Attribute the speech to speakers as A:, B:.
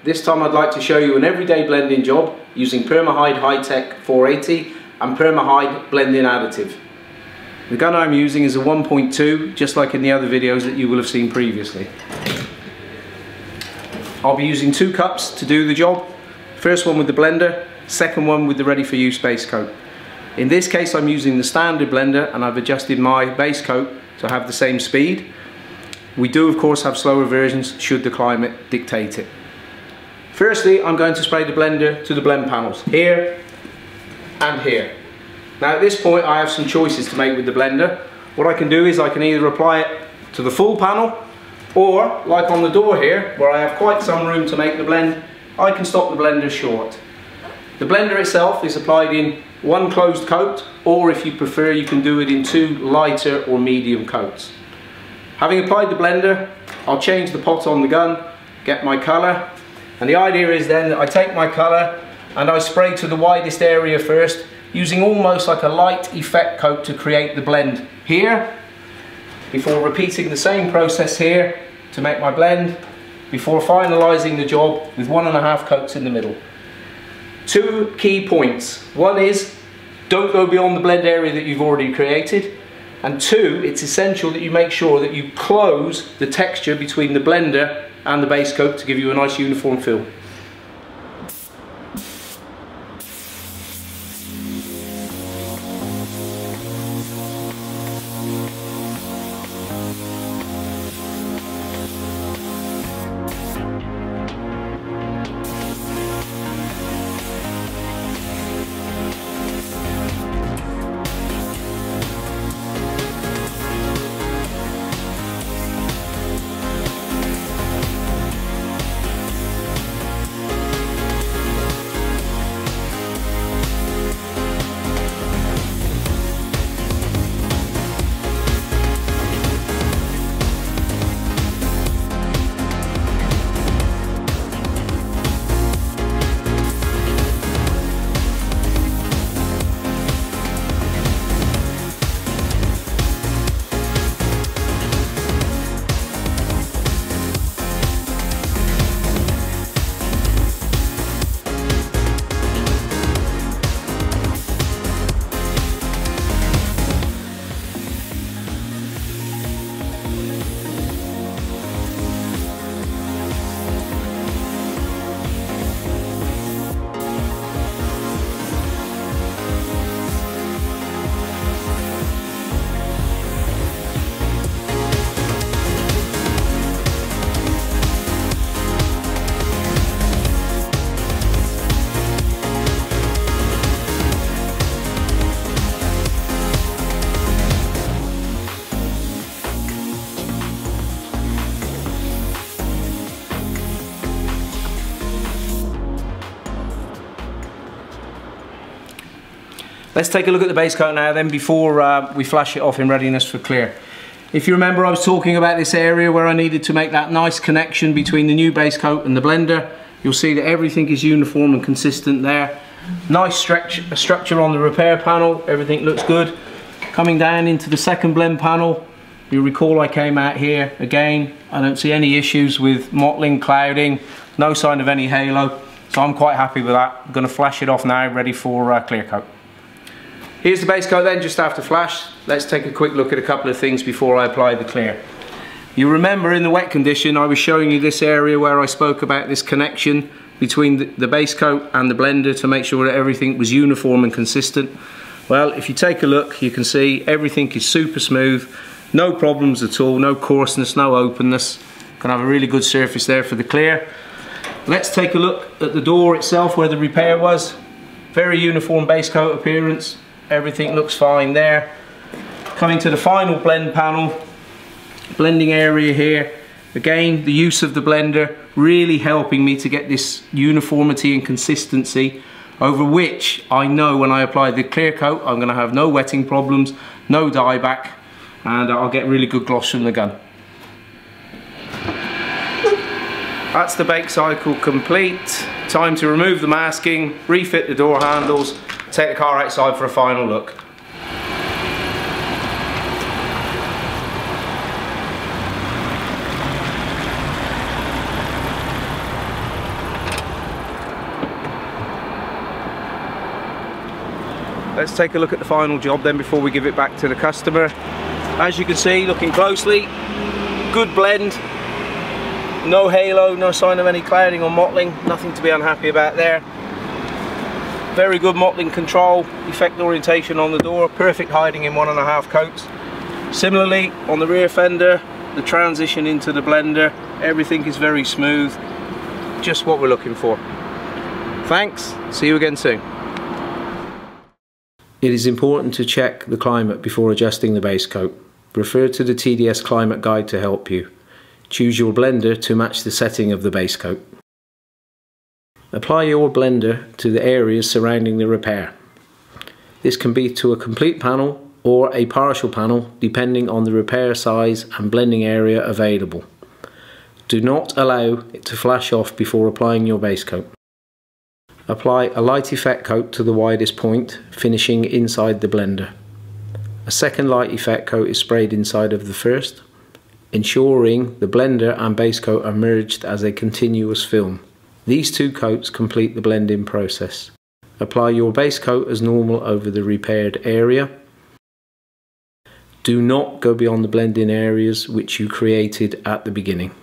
A: This time I'd like to show you an everyday blending job using Permahyd Hi-TEC 480 and Permahyd blending additive. The gun I'm using is a 1.2, just like in the other videos that you will have seen previously. I'll be using 2 cups to do the job. First one with the blender, second one with the ready for use base coat. In this case I'm using the standard blender and I've adjusted my base coat to have the same speed. We do of course have slower versions should the climate dictate it. Firstly, I'm going to spray the blender to the blend panels, here and here. Now at this point I have some choices to make with the blender. What I can do is I can either apply it to the full panel, or like on the door here, where I have quite some room to make the blend, I can stop the blender short. The blender itself is applied in 1 closed coat, or if you prefer you can do it in 2 lighter or medium coats. Having applied the blender, I'll change the pot on the gun, get my colour, and the idea is then that I take my colour and I spray to the widest area first, using almost like a light effect coat to create the blend here, before repeating the same process here to make my blend, before finalising the job with 1.5 coats in the middle. 2 key points. One is, don't go beyond the blend area that you've already created. And 2, it's essential that you make sure that you close the texture between the blender and the base coat to give you a nice uniform feel. Let's take a look at the base coat now then before we flash it off in readiness for clear. If you remember, I was talking about this area where I needed to make that nice connection between the new base coat and the blender. You'll see that everything is uniform and consistent there. Nice structure on the repair panel, everything looks good. Coming down into the second blend panel, you'll recall I came out here again. I don't see any issues with mottling, clouding, no sign of any halo. So I'm quite happy with that. I'm going to flash it off now, ready for clear coat. Here's the base coat then, just after flash. Let's take a quick look at a couple of things before I apply the clear. You remember in the wet condition I was showing you this area where I spoke about this connection between the base coat and the blender to make sure that everything was uniform and consistent. Well, if you take a look, you can see everything is super smooth, no problems at all, no coarseness, no openness. Can have a really good surface there for the clear. Let's take a look at the door itself where the repair was. Very uniform base coat appearance. Everything looks fine there. Coming to the final blend panel, blending area here. Again, the use of the blender really helping me to get this uniformity and consistency, over which I know when I apply the clear coat I'm going to have no wetting problems, no dieback, and I'll get really good gloss from the gun. That's the bake cycle complete. Time to remove the masking, refit the door handles, take the car outside for a final look. let's take a look at the final job then before we give it back to the customer. As you can see, looking closely, good blend, no halo, no sign of any clouding or mottling, nothing to be unhappy about there. Very good mottling control, effect orientation on the door, perfect hiding in 1.5 coats. Similarly, on the rear fender, the transition into the blender, everything is very smooth, just what we're looking for. Thanks, see you again soon. It is important to check the climate before adjusting the base coat. Refer to the TDS climate guide to help you. Choose your blender to match the setting of the base coat. Apply your blender to the areas surrounding the repair. This can be to a complete panel or a partial panel depending on the repair size and blending area available. Do not allow it to flash off before applying your base coat. Apply a light effect coat to the widest point, finishing inside the blender. A second light effect coat is sprayed inside of the first, ensuring the blender and base coat are merged as a continuous film. These two coats complete the blending process. Apply your base coat as normal over the repaired area. Do not go beyond the blending areas which you created at the beginning.